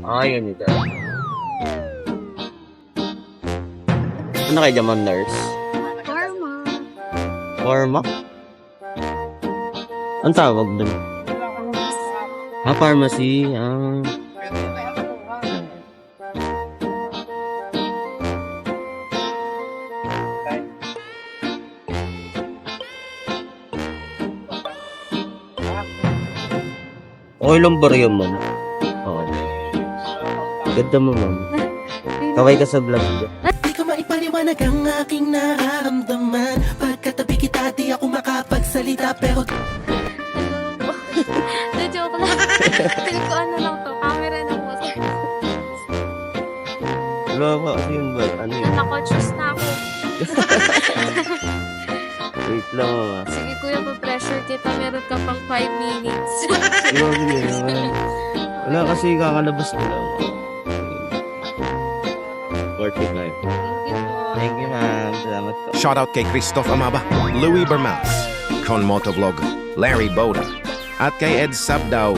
Yun ito. Ano kayo dyan, nurse? Pharma. Pharma? Ang tawag dun? Pharmacy. Okay lang ba rin man? Oo. Ganda mo, ma'am. Kaway ka sa vlog ko. Di ko maipaliwanag ang aking nararamdaman. Pagkatabi kita, di ako makapagsalita. Pero De, joke lang. Feel ko ano lang to, camera na po. Wala ba kasi yun ba? Ano yun? Nako-choose na ako. Wait lang, mama. Sige kuya, pa-pressure kita. Meron ka pang 5 minutes. Grabe yun naman. Wala kasi kakalabas ko lang. 45. Thank you, ma'am. Salamat po. Shoutout kay Christoph Amaba, Louis Bermals, Con Motovlog, Larry Boda, at kay Ed Sabdaw,